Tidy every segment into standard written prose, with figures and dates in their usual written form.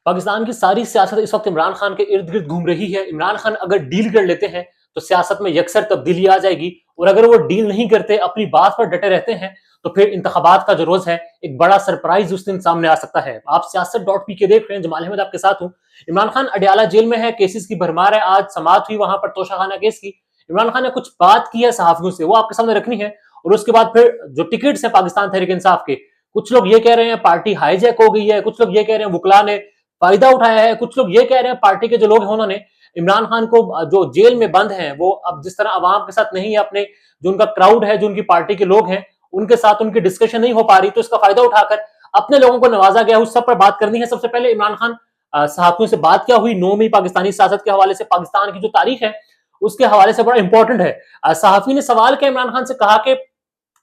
पाकिस्तान की सारी सियासत इस वक्त इमरान खान के इर्द गिर्द घूम रही है। इमरान खान अगर डील कर लेते हैं तो सियासत में यकसर तब्दीली आ जाएगी, और अगर वो डील नहीं करते, अपनी बात पर डटे रहते हैं, तो फिर इंतखाबात का जो रोज है, एक बड़ा सरप्राइज उस दिन सामने आ सकता है। आप सियासत.पी देख रहे हैं, जमाल अहमद आपके साथ हूं। इमरान खान अडयाला जेल में है, केसेस की भरमार है। आज समाअत हुई वहां पर तोशाखाना केस की। इमरान खान ने कुछ बात की है सहाफियों से, वो आपके सामने रखनी है। और उसके बाद फिर जो टिकट्स है पाकिस्तान तहरीक इंसाफ के, कुछ लोग ये कह रहे हैं पार्टी हाईजैक हो गई है, कुछ लोग ये कह रहे हैं वुकला ने फायदा उठाया है, कुछ लोग ये कह रहे हैं पार्टी के जो लोग हैं उन्होंने इमरान खान को, जो जेल में बंद हैं, वो अब जिस तरह अवाम के साथ नहीं है, अपने जो उनका क्राउड है, जो उनकी पार्टी के लोग हैं, उनके साथ उनकी डिस्कशन नहीं हो पा रही, तो इसका फायदा उठाकर अपने लोगों को नवाजा गया। उस सब पर बात करनी है। सबसे पहले इमरान खान सहाफियों से बात क्या हुई 9 मई पाकिस्तानी सियासत के हवाले से, पाकिस्तान की जो तारीख है उसके हवाले से बड़ा इंपॉर्टेंट है। सहाफी ने सवाल किया इमरान खान से,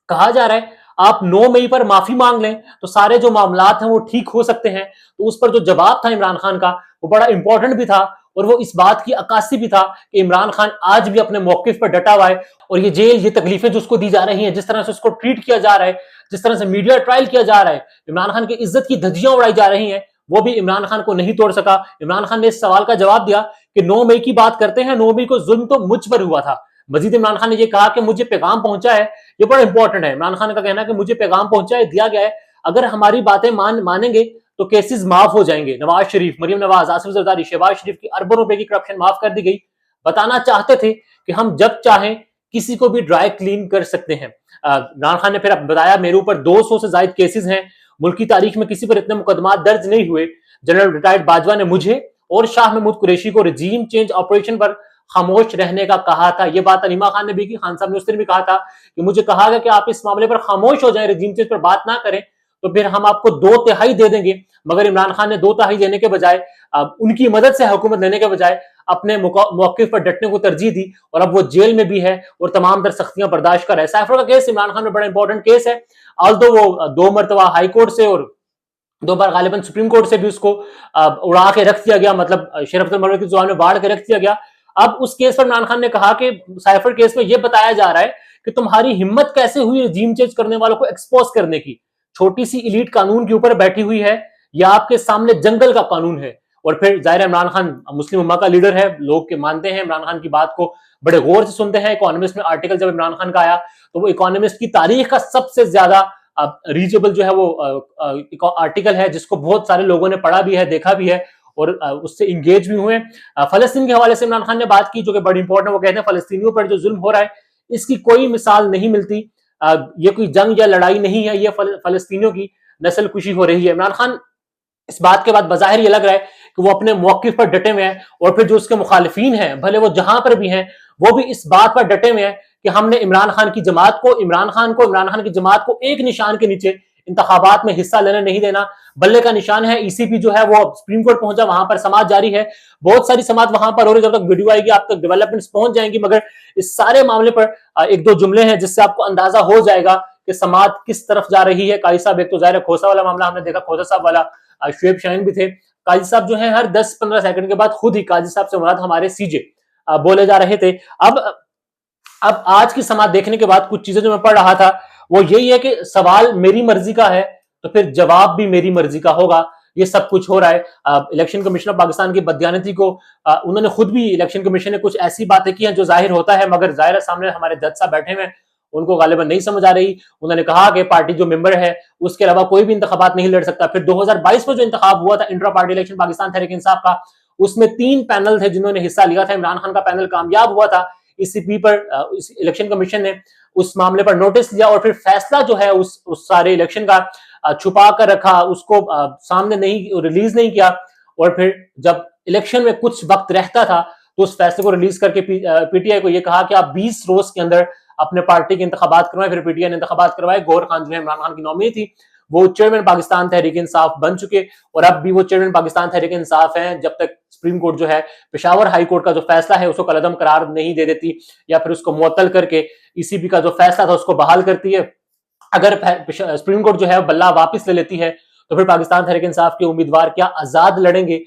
कहा जा रहा है आप 9 मई पर माफी मांग लें तो सारे जो मामलात हैं वो ठीक हो सकते हैं। तो उस पर जो जवाब था इमरान खान का, वो बड़ा इंपॉर्टेंट भी था, और वो इस बात की अक्कासी भी था कि इमरान खान आज भी अपने मौकिफ पर डटा हुआ है। और ये जेल, ये तकलीफें जो उसको दी जा रही हैं, जिस तरह से उसको ट्रीट किया जा रहा है, जिस तरह से मीडिया ट्रायल किया जा रहा है, इमरान खान की इज्जत की धज्जियां उड़ाई जा रही हैं, वो भी इमरान खान को नहीं तोड़ सका। इमरान खान ने इस सवाल का जवाब दिया कि 9 मई की बात करते हैं, 9 मई को जुल्म तो मुझ पर हुआ था। मजीद इमरान खान ने यह कहा कि मुझे पैगाम पहुंचा है। ये बड़ा इंपॉर्टेंट है। इमरान खान का कहना है कि मुझे पैगाम पहुंचा है, दिया गया है, अगर हमारी बातें मानेंगे तो केसेस माफ हो जाएंगे। नवाज शरीफ, मरियम नवाज, आसिफ जरदारी, शहबाज शरीफ की अरबों रुपए की करप्शन माफ कर दी गई। बताना चाहते थे कि हम जब चाहें किसी को भी ड्राई क्लीन कर सकते हैं। इमरान खान ने फिर बताया मेरे ऊपर 200 से ज्यादा केसेस हैं, मुल्क की तारीख में किसी पर इतने मुकदमा दर्ज नहीं हुए। जनरल रिटायर्ड बाजवा ने मुझे और शाह महमूद कुरैशी को रजीम चेंज ऑपरेशन पर खामोश रहने का कहा था। यह बात अलीमा खान ने भी की, खान साहब ने उस दिन भी कहा था कि मुझे कहा गया कि आप इस मामले पर खामोश हो जाएं, रजीम चेंज पर बात ना करें, तो फिर हम आपको 2/3 दे देंगे। मगर इमरान खान ने 2/3 देने के बजाय, उनकी मदद से हुकूमत लेने के बजाय अपने मौके पर डटने को तरजीह दी, और अब वो जेल में भी है और तमाम तर सख्तियां बर्दाश्त कर रहा है। साइफर का केस इमरान खान में बड़ा इंपॉर्टेंट केस है। ऑल्दो वो 2 मरतबा हाई कोर्ट से और 2 बार गालिबन सुप्रीम कोर्ट से भी उसको उड़ा के रख दिया गया, मतलब शेर अब्दुल मरवत की जुबान में बाढ़ के रख दिया गया। अब उस केस पर इमरान खान ने कहा कि साइफर केस में यह बताया जा रहा है कि तुम्हारी हिम्मत कैसे हुई रजीम चेंज करने वालों को एक्सपोज करने की। छोटी सी इलीट कानून के ऊपर बैठी हुई है, या आपके सामने जंगल का कानून है। और फिर जाहिर है इमरान खान मुस्लिम उम्मा का लीडर है, लोग के मानते हैं, इमरान खान की बात को बड़े गौर से सुनते हैं। इकोनॉमिस्ट में आर्टिकल जब इमरान खान का आया तो वो इकोनॉमिस्ट की तारीख का सबसे ज्यादा रीचेबल जो है वो आर्टिकल है, जिसको बहुत सारे लोगों ने पढ़ा भी है, देखा भी है और उससे इंगेज भी हुए। फलस्तीन के हवाले से इमरान खान ने बात की, जो कि बड़ी इंपॉर्टेंट है। वो कहते हैं फलस्तीनियों पर जो जुल्म हो रहा है इसकी कोई मिसाल नहीं मिलती। ये कोई जंग या लड़ाई नहीं है, ये फलस्तीनियों की नस्ल कुशी हो रही है। इमरान खान इस बात के बाद बजाहिर ये लग रहा है कि वो अपने मौकिफ पर डटे हुए हैं, और फिर जो उसके मुखालिफिन हैं, भले वो जहां पर भी हैं, वो भी इस बात पर डटे हुए हैं कि हमने इमरान खान की जमात को एक निशान के नीचे इंतखाबात में हिस्सा लेने नहीं देना। बल्ले का निशान है ईसीपी जो है वो सुप्रीम कोर्ट पहुंचा, वहां पर समाअत जारी है, बहुत सारी समाअत वहां पर हो रही है। जब तक वीडियो आएगी आप तक डेवलपमेंट्स पहुंच जाएंगी, मगर इस सारे मामले पर एक दो जुमले हैं जिससे आपको अंदाजा हो जाएगा कि समाअत किस तरफ जा रही है। काजी साहब, एक तो जाहिर है खोसा वाला मामला हमने देखा, खोसा साहब वाला, शुएब शाहीन भी थे। काजी साहब जो है हर 10-15 सेकंड के बाद खुद ही काजी साहब से मुराद हमारे सीजे बोले जा रहे थे। अब आज की समाअत देखने के बाद कुछ चीजें जो मैं पढ़ रहा था वो यही है कि सवाल मेरी मर्जी का है तो फिर जवाब भी मेरी मर्जी का होगा। ये सब कुछ हो रहा है। इलेक्शन कमीशन ऑफ पाकिस्तान की बददियानती को उन्होंने खुद भी, इलेक्शन कमीशन ने कुछ ऐसी बातें की हैं जो जाहिर होता है, मगर जाहिर सामने हमारे जज साहब बैठे हुए हैं, उनको गालिबन नहीं समझ आ रही। उन्होंने कहा कि पार्टी जो मेंबर है उसके अलावा कोई भी इंतखाबात नहीं लड़ सकता। फिर 2022 में जो इंतखाब हुआ था intra party election Pakistan Tehreek Insaf का, उसमें 3 पैनल थे जिन्होंने हिस्सा लिया था। इमरान खान का पैनल कामयाब हुआ था। ईसीपी पर इलेक्शन कमीशन ने उस मामले पर नोटिस लिया और फिर फैसला जो है उस सारे इलेक्शन का छुपा कर रखा, उसको सामने नहीं रिलीज नहीं किया। और फिर जब इलेक्शन में कुछ वक्त रहता था तो उस फैसले को रिलीज करके पीटीआई को यह कहा कि आप 20 रोज के अंदर अपने पार्टी के इंतखाबात करवाएं। फिर पीटीआई ने इंतखाबात करवाए। गौहर खान जो है इमरान खान की नॉमिनी थी, वो चेयरमैन पाकिस्तान तहरीक इंसाफ बन चुके और अब भी वो चेयरमैन पाकिस्तान तहरीक इंसाफ हैं जब तक सुप्रीम कोर्ट जो है पेशावर हाई कोर्ट का जो फैसला है उसको कलअदम करार नहीं दे देती या फिर उसको मुअत्तल करके ईसीबी का जो फैसला था उसको बहाल करती है। अगर सुप्रीम कोर्ट जो है बल्ला वापस ले लेती है तो फिर पाकिस्तान तहरीक इंसाफ के उम्मीदवार क्या आजाद लड़ेंगे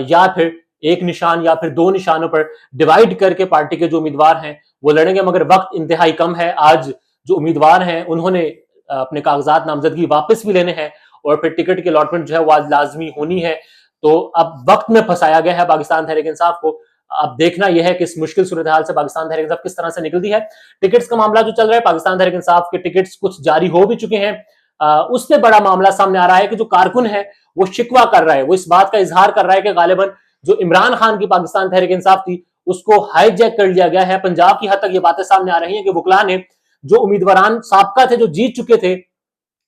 या फिर एक निशान या फिर 2 निशानों पर डिवाइड करके पार्टी के जो उम्मीदवार हैं वो लड़ेंगे। मगर वक्त इंतहाई कम है। आज जो उम्मीदवार हैं उन्होंने अपने कागजात नामजदगी वापस भी लेने हैं और फिर टिकट की अलॉटमेंट जो है वो आज लाजमी होनी है। तो अब वक्त में फंसाया गया है पाकिस्तान तहरीक इंसाफ को। अब देखना यह है कि इस मुश्किल सूरत हाल से पाकिस्तान तहरीक इंसाफ किस तरह से निकलती है। टिकट्स का मामला जो चल रहा है, पाकिस्तान तहरीक इंसाफ के टिकट्स कुछ जारी हो भी चुके हैं। उससे बड़ा मामला सामने आ रहा है कि जो कारकुन है वो शिकवा कर रहा है, वो इस बात का इजहार कर रहा है कि गालिबन जो इमरान खान की पाकिस्तान तहरीक इंसाफ थी उसको हाईजैक कर लिया गया है। पंजाब की हद तक ये बातें सामने आ रही हैं कि वकला ने जो उम्मीदवार साबका थे, जो जीत चुके थे,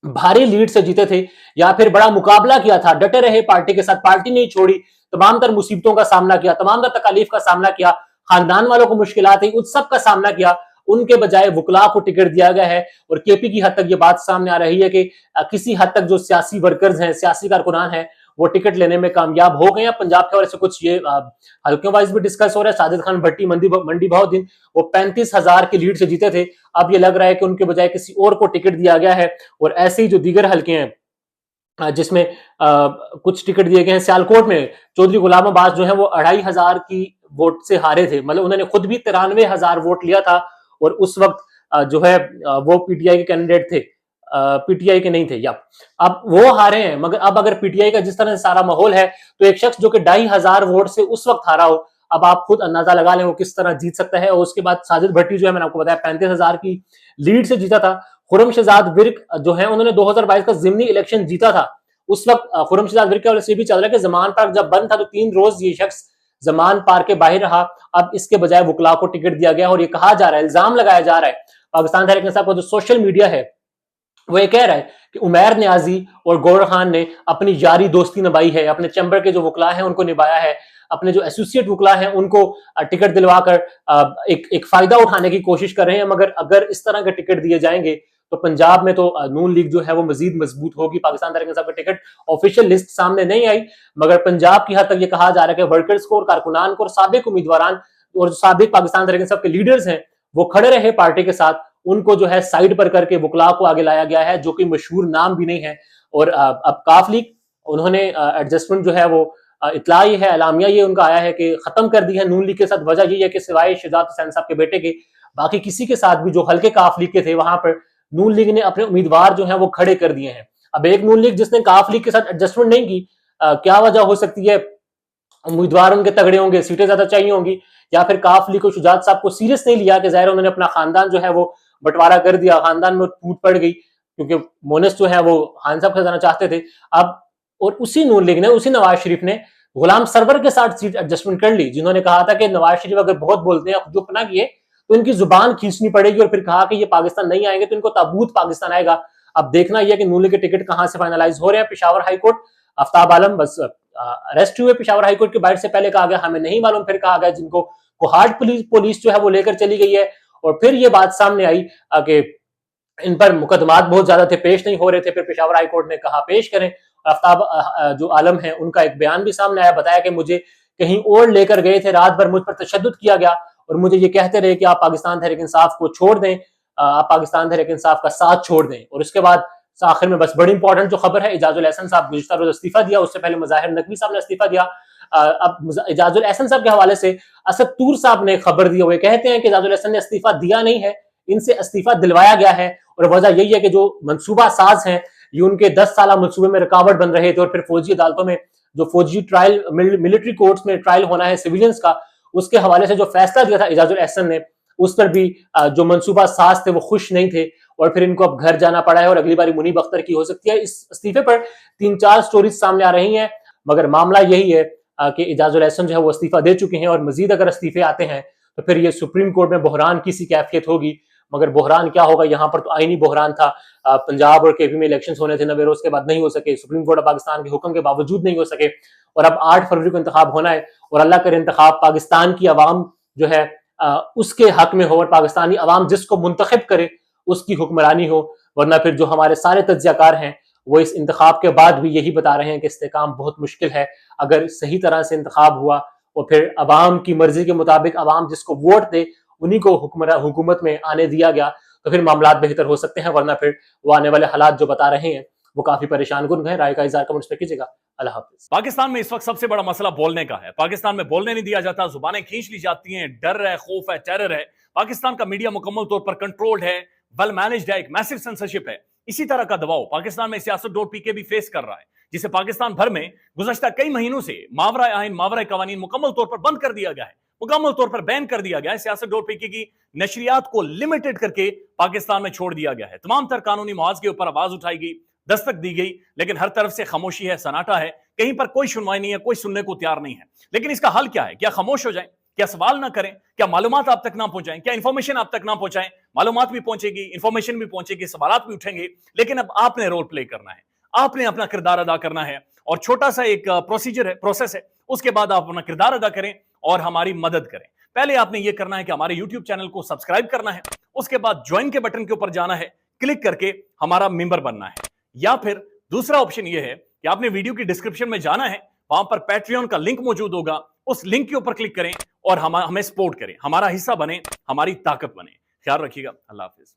भारी लीड से जीते थे या फिर बड़ा मुकाबला किया था, डटे रहे पार्टी के साथ, पार्टी नहीं छोड़ी, तमाम तर मुसीबतों का सामना किया, तमाम तर तकालीफ का सामना किया, खानदान वालों को मुश्किलात आई, उस सब का सामना किया, उनके बजाय वकला को टिकट दिया गया है। और केपी की हद तक ये बात सामने आ रही है कि किसी हद तक जो सियासी वर्कर्स हैं, सियासी कारकुनान हैं, वो टिकट लेने में कामयाब हो गए हैं। पंजाब के हवाले से कुछ ये हल्कों वाइज भी डिस्कस हो रहा है। साजिद खान भट्टी मंडी बहुद्दीन वो 35,000 की लीड से जीते थे, अब ये लग रहा है कि उनके बजाय किसी और को टिकट दिया गया है। और ऐसे ही जो दीगर हल्के हैं जिसमें कुछ टिकट दिए गए हैं, सियालकोट में चौधरी गुलाम अब्बास जो है वो 2,500 की वोट से हारे थे, मतलब उन्होंने खुद भी 93,000 वोट लिया था और उस वक्त जो है वो पीटीआई के कैंडिडेट थे, पीटीआई के नहीं थे। या अब वो हारे हैं, मगर अब अगर पीटीआई का जिस तरह से सारा माहौल है तो एक शख्स जो कि 2,500 वोट से उस वक्त हारा हो, अब आप खुद अंदाजा लगा लें वो किस तरह जीत सकता है। और उसके बाद साजिद भट्टी जो है, मैंने आपको बताया 35,000 की लीड से जीता था। खुर्रम शहजाद विर्क जो है उन्होंने 2022 का जिमनी इलेक्शन जीता था। उस वक्त खुर्रम शहजाद विर्क के वजह से भी चल रहा है कि जमान पार्क जब बंद था तो 3 रोज ये शख्स जमान पार्क के बाहर रहा। अब इसके बजाय वकला को टिकट दिया गया और ये कहा जा रहा है, इल्जाम लगाया जा रहा है पाकिस्तान तहरीक इंसाफ का जो सोशल मीडिया है वो ये कह रहा है कि उमैर न्याजी और गौहर खान ने अपनी यारी दोस्ती निभाई है, अपने चैम्बर के जो वकला हैं उनको निभाया है, अपने जो एसोसिएट वकला हैं उनको टिकट दिलवाकर एक फायदा उठाने की कोशिश कर रहे हैं। मगर अगर इस तरह के टिकट दिए जाएंगे तो पंजाब में तो नून लीग जो है वो मजीद मजबूत होगी। पाकिस्तान तहरीक इंसाफ की टिकट ऑफिशियल लिस्ट सामने नहीं आई, मगर पंजाब की हद तक ये कहा जा रहा है कि वर्कर्स को और कारकुनान को और साबिक उम्मीदवार और साबिक पाकिस्तान तहरीक इंसाफ के लीडर्स हैं वो खड़े रहे पार्टी के साथ, उनको जो है साइड पर करके वकला को आगे लाया गया है, जो कि मशहूर नाम भी नहीं है। और अब काफ लीग उन्होंने एडजस्टमेंट जो है वो इतला ये है, एलामिया ये उनका आया है कि खत्म कर दी है नून लीग के साथ। वजह यही है कि सिवाय शहजाद हुसैन साहब के बेटे के बाकी किसी के साथ भी जो हल्के काफ लीग के थे वहां पर नून लीग ने अपने उम्मीदवार जो है वो खड़े कर दिए हैं। अब एक नून लीग जिसने काफ लीग के साथ एडजस्टमेंट नहीं की, क्या वजह हो सकती है? उम्मीदवार उनके तगड़े होंगे, सीटें ज्यादा चाहिए होंगी, या फिर काफ लीग को शुजात साहब को सीरियस नहीं लिया कि जाहिर उन्होंने अपना खानदान जो है वो बंटवारा कर दिया, खानदान में टूट पड़ गई, क्योंकि मोनिस जो है वो खान साहब खजाना चाहते थे। अब और उसी नून लीग ने, उसी नवाज शरीफ ने गुलाम सरवर के साथ सीट एडजस्टमेंट कर ली, जिन्होंने कहा था कि नवाज शरीफ अगर बहुत बोलते हैं, चुप ना किए तो इनकी जुबान खींचनी पड़ेगी, और फिर कहा कि ये पाकिस्तान नहीं आएंगे तो इनको ताबूत पाकिस्तान आएगा। अब देखना यह कि नून लीग के टिकट कहां से फाइनलाइज हो रहे हैं। पेशावर हाईकोर्ट, आफ्ताब आलम बस अरेस्ट हुए पेशावर हाईकोर्ट के बाहर से पहले कहा गया हमें नहीं मालूम, फिर कहा गया जिनको कोहाट पुलिस जो है वो लेकर चली गई है, और फिर ये बात सामने आई कि इन पर मुकदमात बहुत ज्यादा थे, पेश नहीं हो रहे थे, फिर पेशावर हाईकोर्ट ने कहा पेश करें। आफ्ताब जो आलम है उनका एक बयान भी सामने आया, बताया कि मुझे कहीं और लेकर गए थे, रात भर मुझ पर तशद्दुद किया गया और मुझे ये कहते रहे कि आप पाकिस्तान तहरीक इंसाफ को छोड़ दें, आप पाकिस्तान तहरीक इंसाफ का साथ छोड़ दें। और उसके बाद आखिर में बस बड़ी इंपॉर्टेंट जो खबर है, इजाजुल एहसन साहब गुज़िश्ता रोज इस्तीफा दिया, उससे पहले मुज़ाहिर नकवी साहब ने इस्तीफा दिया। अब इजाजुल एहसन साहब के हवाले से असद तूर साहब ने खबर दी, वो कहते हैं कि इजाजुल एहसन ने इस्तीफा दिया नहीं है, इनसे इस्तीफा दिलवाया गया है। और वजह यही है कि जो मनसूबा साज हैं ये उनके 10 साल मनसूबे में रुकावट बन रहे थे, और फिर फौजी अदालतों में जो फौजी ट्रायल, मिलिट्री कोर्ट्स में ट्रायल होना है सिविलियंस का, उसके हवाले से जो फैसला दिया था इजाजुल एहसन ने, उस पर भी जो मनसूबा साज थे वो खुश नहीं थे, और फिर इनको अब घर जाना पड़ा है और अगली बारी मुनीब अख्तर की हो सकती है। इस इस्तीफे पर 3-4 स्टोरीज सामने आ रही हैं, मगर मामला यही है कि इजाजुल एहसन जो है वो इस्तीफा दे चुके हैं, और मजीद अगर इस्तीफे आते हैं तो फिर ये सुप्रीम कोर्ट में बहरान की सी कैफियत होगी। मगर बहरान क्या होगा, यहाँ पर तो आईनी बहरान था, पंजाब और केपी में इलेक्शंस होने थे, नवेरोज के बाद नहीं हो सके, सुप्रीम कोर्ट ऑफ पाकिस्तान के हुक्म के बावजूद नहीं हो सके, और अब 8 फरवरी को इंतखाब होना है, और अल्लाह करे इंतखाब पाकिस्तान की आवाम जो है उसके हक में हो, और पाकिस्तानी आवाम जिसको मुंतखब करे उसकी हुक्मरानी हो। वरना फिर जो हमारे सारे तज्जियाकार हैं वो इस इंतखाब के बाद भी यही बता रहे हैं कि इस्तेकाम बहुत मुश्किल है। अगर सही तरह से इंतखाब हुआ और फिर अवाम की मर्जी के मुताबिक अवाम जिसको वोट दे उन्हीं को हुकूमत में आने दिया गया तो फिर मामला बेहतर हो सकते हैं, वरना फिर वो आने वाले हालात जो बता रहे हैं वो काफी परेशान कुन है। राय का इज़हार कमेंट्स पे कीजिएगा। अल्लाह हाफिज। पाकिस्तान में इस वक्त सबसे बड़ा मसला बोलने का है। पाकिस्तान में बोलने नहीं दिया जाता, जुबानें खींच ली जाती हैं, डर है, खौफ है, टेरर है। पाकिस्तान का मीडिया मुकम्मल तौर पर कंट्रोल्ड है, वेल मैनेज्ड है, एक मैसिव सेंसरशिप है। इसी तरह का दबाव पाकिस्तान में सियासत.pk भी फेस कर रहा है। जिसे पाकिस्तान भर में गुज़श्ता कई महीनों से मावरा आइन, मावरा कवानीन मुकम्मल तौर पर बंद कर दिया गया है, मुकम्मल तौर पर बैन कर दिया गया है। सियासत डोर फेंकी की नशरियात को लिमिटेड करके पाकिस्तान में छोड़ दिया गया है। तमाम तर कानूनी मुआवजे के ऊपर आवाज उठाई गई, दस्तक दी गई, लेकिन हर तरफ से खामोशी है, सन्नाटा है, कहीं पर कोई सुनवाई नहीं है, कोई सुनने को तैयार नहीं है। लेकिन इसका हल क्या है? क्या खामोश हो जाए? क्या सवाल ना करें? क्या मालूमात आप तक ना पहुंचाएं? क्या इंफॉर्मेशन आप तक ना पहुंचाएं? मालूमात भी पहुंचेगी, इंफॉर्मेशन भी पहुंचेगी, सवालात भी उठेंगे, लेकिन अब आपने रोल प्ले करना है, आपने अपना किरदार अदा करना है। और छोटा सा एक प्रोसीजर है, प्रोसेस है, उसके बाद आप अपना किरदार अदा करें और हमारी मदद करें। पहले आपने यह करना है कि हमारे YouTube चैनल को सब्सक्राइब करना है, उसके बाद ज्वाइन के बटन के ऊपर जाना है, क्लिक करके हमारा मेंबर बनना है। या फिर दूसरा ऑप्शन यह है कि आपने वीडियो की डिस्क्रिप्शन में जाना है, वहां पर पैट्रियन का लिंक मौजूद होगा, उस लिंक के ऊपर क्लिक करें और हमें सपोर्ट करें, हमारा हिस्सा बने, हमारी ताकत बने। ख्याल रखिएगा। अल्लाह हाफिज।